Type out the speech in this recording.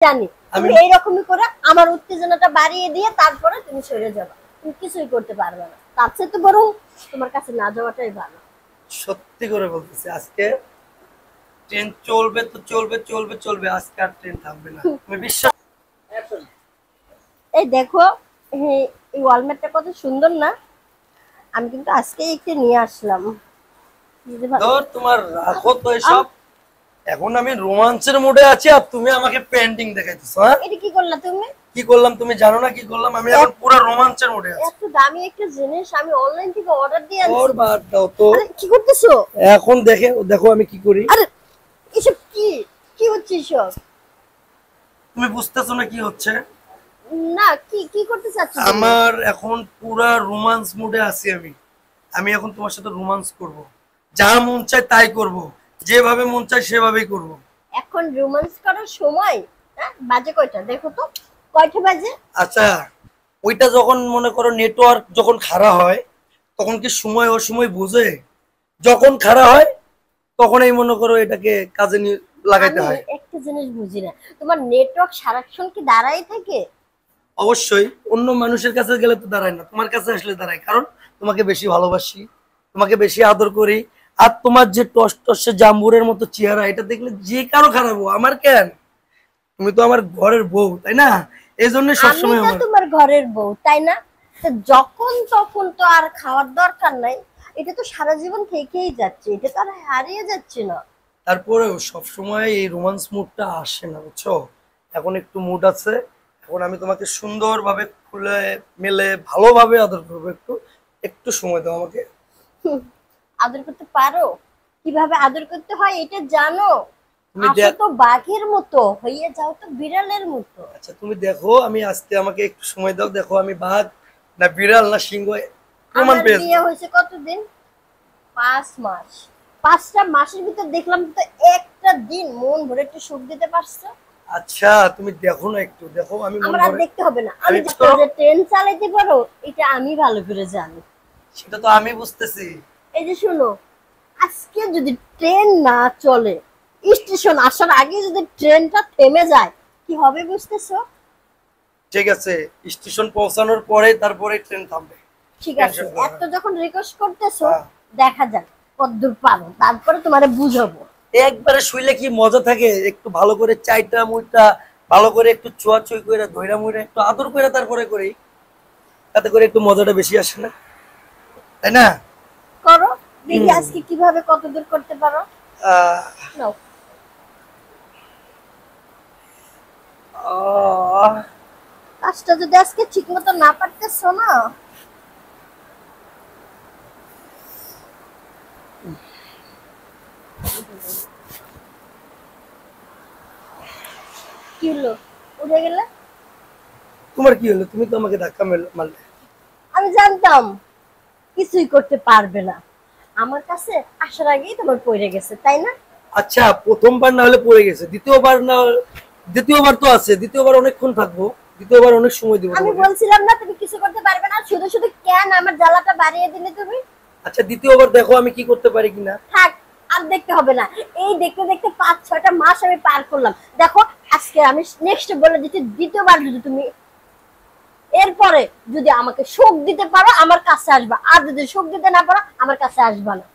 জানি তুমি এইরকমই করে আমার উত্তেজনাটা বাড়িয়ে দিয়ে তারপরে তুমি সরে যাবে, তুমি কিছুই করতে পারবে না। তার চেয়ে তো বরং তোমার কাছে না যাওয়াটাই ভালো। সত্যি করে বলতেছি, আজকে ট্রেন চলবে তো চলবে চলবে চলবে, আজকে আর ট্রেন থামবে না, তুমি বিশ্বাস। এই দেখো, এই ওয়ালমেটটা কত সুন্দর না, আমি কিন্তু আজকে একটু নিয়ে আসলাম। ধর তোমার রাখো তো এসব, এখন আমি রোমান্সের মুডে আছি আর তুমি আমাকে পেন্টিং দেখাইতেছো। হ্যাঁ, এটা কি করলা তুমি? কি করলাম তুমি জানো না? কি করলাম, আমি এখন পুরো রোমান্সের মুডে আছি। এত দামি একটা জিনিস আমি অনলাইন থেকে অর্ডার দিয়ে আনছি। ওর বাদ দাও তো, আরে কি করতেছো এখন দেখো আমি কি করি। আরে এসব কি কি হচ্ছে এসব? তুমি বুঝতেছো না কি হচ্ছে? না, কি কি করতে চাচ্ছ তুমি? আমার এখন পুরা রোমান্স মুডে আছি আমি। আমি এখন তোমার সাথে রোমান্স করব, যা মন চায় তাই করব, যেভাবে মন চায় সেভাবেই করব। এখন রোমান্স করার সময়? হ্যাঁ, বাজে কয়টা দেখো তো, কয়টা বাজে? আচ্ছা, ওইটা যখন মনে করো নেটওয়ার্ক যখন খারাপ হয় তখন কি সময় অসময় বোঝে? যখন খারাপ হয় তখনই মনে করো এটাকে কাজে লাগাইতে আমি হয়। একটা জিনিস বুঝি না, তোমার নেটওয়ার্ক সারাক্ষণ কি দাঁড়াই থাকে? অবশ্যই, অন্য মানুষের কাছে গেলে তো দাঁড়ায় না, তোমার কাছে আসলে দাঁড়ায়, কারণ তোমাকে বেশি ভালোবাসি, তোমাকে বেশি আদর করি। আর তোমার যে টস টসে জাম্বুরের মতো চেহারা, এটা দেখলে যে কারো খারাপ হবো, আমার কেন? তুমি তো আমার ঘরের বউ, তাই না? এই জন্য আমি সবসময় তো আমার। তোমার ঘরের বউ, তাই না? তো যখন তখন তো আর খাওয়ার দরকার নাই, এটা তো সারা জীবন থেকেই যাচ্ছে, এটা তো আর হারিয়ে যাচ্ছে না। তারপরেও সবসময় এই রোমান্স মুডটা আসে না, বুঝছো? এখন একটু মুড আছে, এখন আমি তোমাকে সুন্দরভাবে খুলে মেলে ভালোভাবে আদর করবো। একটু একটু সময় দাও আমাকে। হুম, আদর করতে পারো? কিভাবে আদর করতে হয় এটা জানো? তুমি আসো দেখ। তো বাঘের মতো, হইয়ে যাও তো বিড়ালের মতো। আচ্ছা তুমি দেখো, আমি আজকে আমাকে একটু সময় দাও, দেখো আমি বাঘ না বিড়াল না সিংহ প্রমাণ আমার পেয়ে বিয়ে যাবো। হয়েছে কতদিন? 5 মাস। 5টা মাসের ভিতর দেখলাম তো একটা দিন মন ভরে একটু সুখ দিতে পারছো? আচ্ছা তুমি দেখো না, একটু দেখো, আমি মন আমার আর ভরে। দেখতে হবে না, আমি আমি যে ট্রেন চালাইতে পারো এটা আমি ভালো করে জানি। সেটা তো আমি বুঝতেছি। এই যে শুনো, আজকে যদি ট্রেন না চলে, স্টেশন আসার আগে যদি ট্রেনটা থেমে যায়, কি হবে বুঝতেছো? ঠিক আছে, স্টেশন পৌঁছানোর পরে তারপরে ট্রেন থামবে। ঠিক আছে, টেনশন করো এত না। যখন রিকোয়েস্ট করতেছো, হ্যাঁ। দেখা যাক কতদূর পারো, তারপরে তোমারে বুঝাবো। একবারে শুইলে কি মজা থাকে? একটু ভালো করে চাইটা মুইটা ভালো করে একটু ছোঁয়াছুঁই করে ধইরা মুইরা একটু আদর করে তারপরে করি, তাতে করে একটু মজাটা বেশি আসে না, তাই না? করো, দেখি আজকে কিভাবে কতদূর করতে পারো। আহ, নাও। আহ, কাজটা যদি আজকে ঠিক মতো না পারতেছো না, কি হলো, উঠে গেলে? তোমার কি হলো? তুমি তো আমাকে ধাক্কা মারলে। আমি জানতাম কিছুই করতে পারবে না, আমার কাছে আসার আগেই তোমার পড়ে গেছে, তাই না? আচ্ছা, প্রথমবার না হলে পড়ে গেছে, দ্বিতীয়বার না, দ্বিতীয়বার তো আছে, দ্বিতীয়বার অনেকক্ষণ থাকবো, দ্বিতীয়বার অনেক সময় দিব আমি তোমাকে। বলছিলাম না তুমি কিছু করতে পারবে না, শুধু শুধু কেন আমার জ্বালাটা বাড়িয়ে দিলে তুমি? আচ্ছা দ্বিতীয়বার দেখো আমি কি করতে পারি কিনা। থাক, আর দেখতে হবে না, এই দেখতে দেখতে 5-6টা মাস আমি পার করলাম। দেখো, আজকে আমি নেক্সট বলে দিচ্ছি, দ্বিতীয়বার যদি তুমি এরপরে যদি আমাকে সুখ দিতে পারো আমার কাছে আসবা, আর যদি সুখ দিতে না পারো আমার কাছে আসবা না।